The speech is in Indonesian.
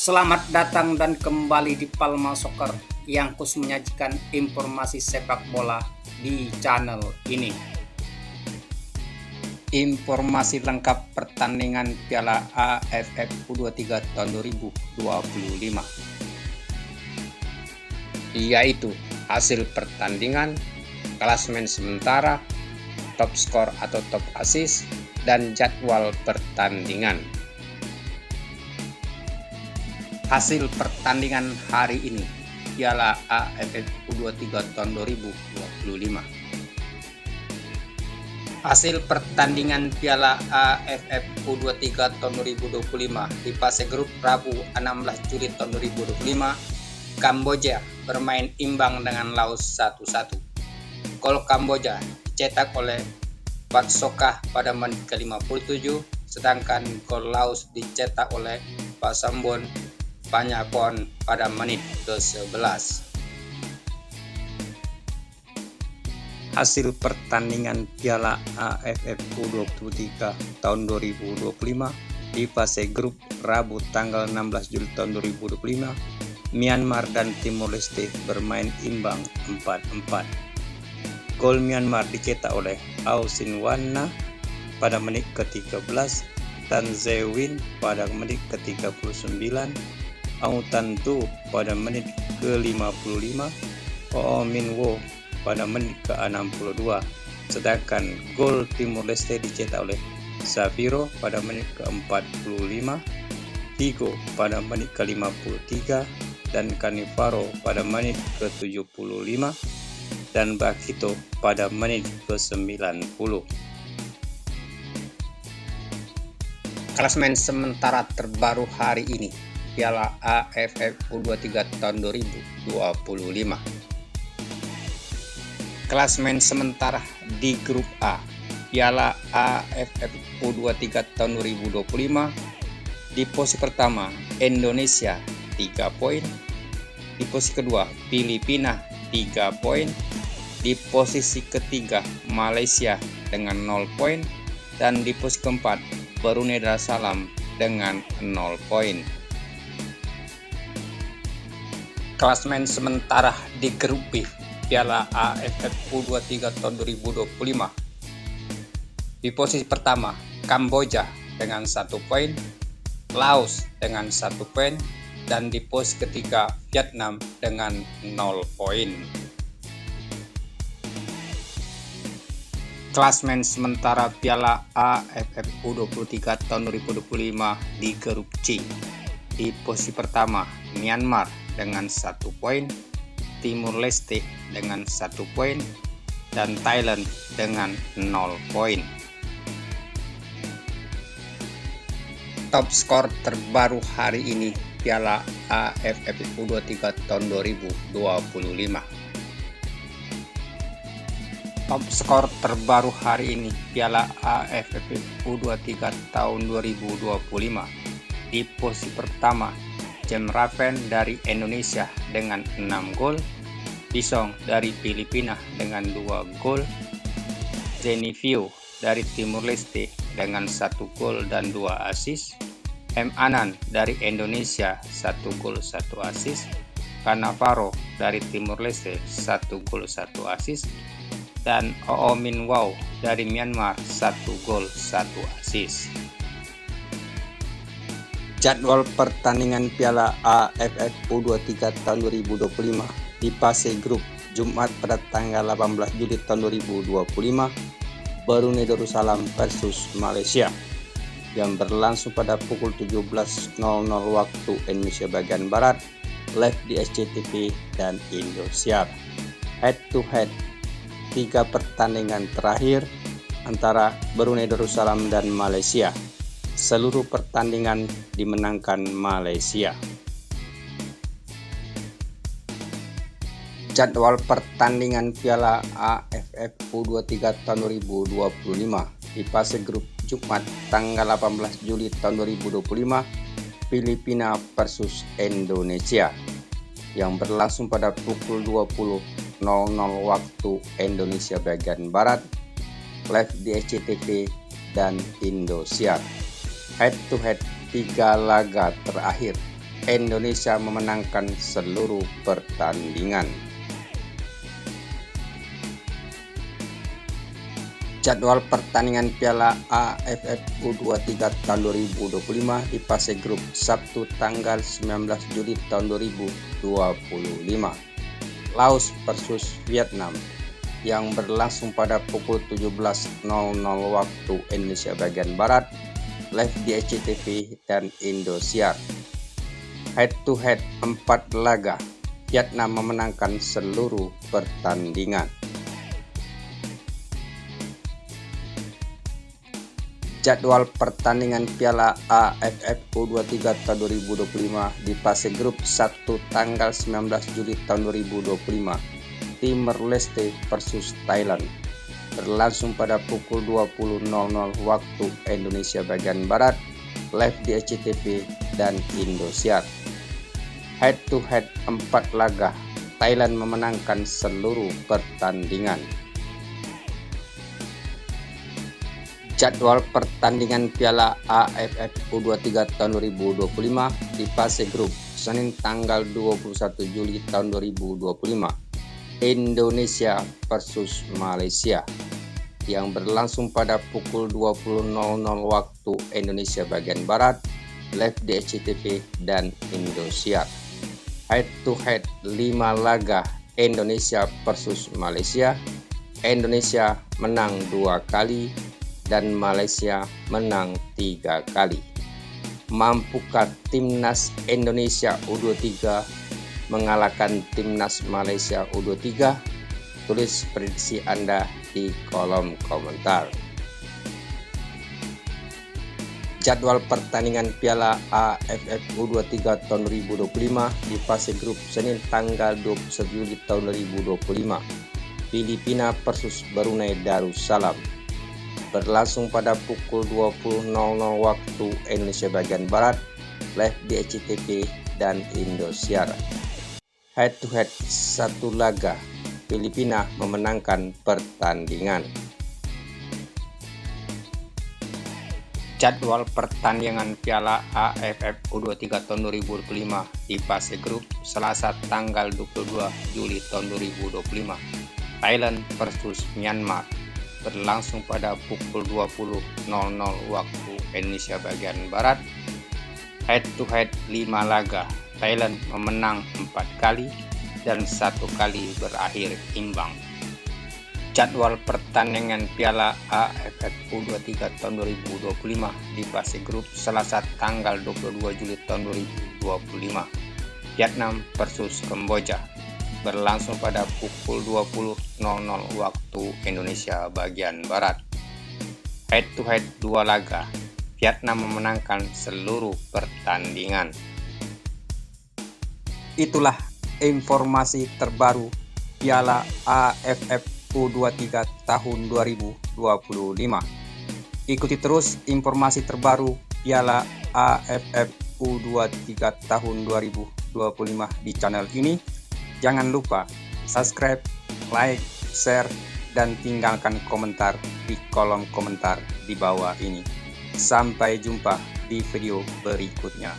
Selamat datang dan kembali di Palma Soccer yang khusus menyajikan informasi sepak bola di channel ini. Informasi lengkap pertandingan Piala AFF U23 tahun 2025, yaitu hasil pertandingan, klasemen sementara, top skor atau top assist, dan jadwal pertandingan. Hasil pertandingan hari ini Piala AFF U23 tahun 2025. Hasil pertandingan Piala AFF U23 tahun 2025 di fase grup Rabu 16 Juli tahun 2025, Kamboja bermain imbang dengan Laos 1-1. Gol Kamboja dicetak oleh Pat Sokah pada menit ke-57, sedangkan gol Laos dicetak oleh Pasambon Panyapon pada menit ke-11. Hasil pertandingan Piala AFF U23 tahun 2025 di fase grup Rabu tanggal 16 Juli tahun 2025, Myanmar dan Timor Leste bermain imbang 4-4. Gol Myanmar dicetak oleh Aw Sin Wan pada menit ke-13, Tan Zewin pada menit ke-39, Aung Tan Tu pada menit ke-55, Oo Min Wo pada menit ke-62, sedangkan gol Timor Leste dicetak oleh Safiro pada menit ke-45, Figo pada menit ke-53, dan Cannavaro pada menit ke-75, dan Bakito pada menit ke-90. Klasemen sementara terbaru hari ini Piala AFF U23 tahun 2025. Klasemen sementara di grup A Piala AFF U23 tahun 2025, di posisi pertama Indonesia 3 poin, di posisi kedua Filipina 3 poin, di posisi ketiga Malaysia dengan 0 poin, dan di posisi keempat Brunei Darussalam dengan 0 poin. Klasemen sementara di grup B Piala AFF U23 tahun 2025, di posisi pertama Kamboja dengan 1 poin, Laos dengan 1 poin, dan di posisi ketiga Vietnam dengan 0 poin. Klasemen sementara Piala AFF U23 tahun 2025 di grup C, di posisi pertama Myanmar dengan 1 poin, Timor Leste dengan 1 poin, dan Thailand dengan 0 poin. Top skor terbaru hari ini Piala AFF U23 tahun 2025. Top skor terbaru hari ini Piala AFF U23 tahun 2025. Di posisi pertama Jem Raven dari Indonesia dengan 6 gol, Bisong dari Filipina dengan 2 gol, Zenivio dari Timor Leste dengan 1 gol dan 2 assist, M. Anan dari Indonesia 1 gol 1 assist, Cannavaro dari Timor Leste 1 gol 1 assist, dan Oo Min Wo dari Myanmar 1 gol 1 assist. Jadwal pertandingan Piala AFF U23 tahun 2025 di fase grup Jumat pada tanggal 18 Juli tahun 2025, Brunei Darussalam versus Malaysia yang berlangsung pada pukul 17.00 waktu Indonesia bagian Barat, live di SCTV dan Indosiar. Head to head 3 pertandingan terakhir antara Brunei Darussalam dan Malaysia. Seluruh pertandingan dimenangkan Malaysia. Jadwal pertandingan Piala AFF U23 tahun 2025 di fase grup Jumat tanggal 18 Juli tahun 2025, Filipina versus Indonesia yang berlangsung pada pukul 20.00 waktu Indonesia bagian Barat, live di SCTV dan Indosiar. Head to head 3 laga terakhir Indonesia memenangkan seluruh pertandingan. Jadwal pertandingan Piala AFF U23 tahun 2025 di fase grup Sabtu tanggal 19 Juli tahun 2025. Laos versus Vietnam yang berlangsung pada pukul 17.00 waktu Indonesia bagian Barat, live di SCTV dan Indosiar. Head to head 4 laga, Vietnam memenangkan seluruh pertandingan. Jadwal pertandingan Piala AFF U23 tahun 2025 di fase grup Sabtu tanggal 19 Juli tahun 2025, Timor Leste versus Thailand berlangsung pada pukul 20.00 waktu Indonesia bagian Barat, live di SCTV dan Indosiar. Head to head 4 laga, Thailand memenangkan seluruh pertandingan. Jadwal pertandingan Piala AFF U23 tahun 2025 di fase grup Senin tanggal 21 Juli tahun 2025, Indonesia versus Malaysia yang berlangsung pada pukul 20.00 waktu Indonesia bagian Barat, live di SCTV dan Indosiar. Head to head 5 laga, Indonesia versus Malaysia. Indonesia menang 2 kali dan Malaysia menang 3 kali. Mampukah timnas Indonesia U23 mengalahkan timnas Malaysia U23? Tulis prediksi Anda di kolom komentar. Jadwal pertandingan Piala AFF U23 tahun 2025 di fase grup Senin tanggal 21 Juli tahun 2025, Filipina versus Brunei Darussalam berlangsung pada pukul 20.00 waktu Indonesia bagian Barat, live di SCTV dan Indosiar. Head to head 1 laga, Filipina memenangkan pertandingan. Jadwal pertandingan Piala AFF U23 tahun 2025 di fase grup Selasa tanggal 22 Juli tahun 2025, Thailand versus Myanmar berlangsung pada pukul 20.00 waktu Indonesia bagian Barat. Head to head 5 laga, Thailand memenang 4 kali dan 1 kali berakhir imbang. Jadwal pertandingan Piala AFF U23 tahun 2025 di fase grup Selasa tanggal 22 Juli tahun 2025, Vietnam versus Kamboja berlangsung pada pukul 20.00 waktu Indonesia bagian Barat. Head to head 2 laga, Vietnam memenangkan seluruh pertandingan. Itulah informasi terbaru Piala AFF U23 tahun 2025. Ikuti terus informasi terbaru Piala AFF U23 tahun 2025 di channel ini. Jangan lupa subscribe, like, share, dan tinggalkan komentar di kolom komentar di bawah ini. Sampai jumpa di video berikutnya.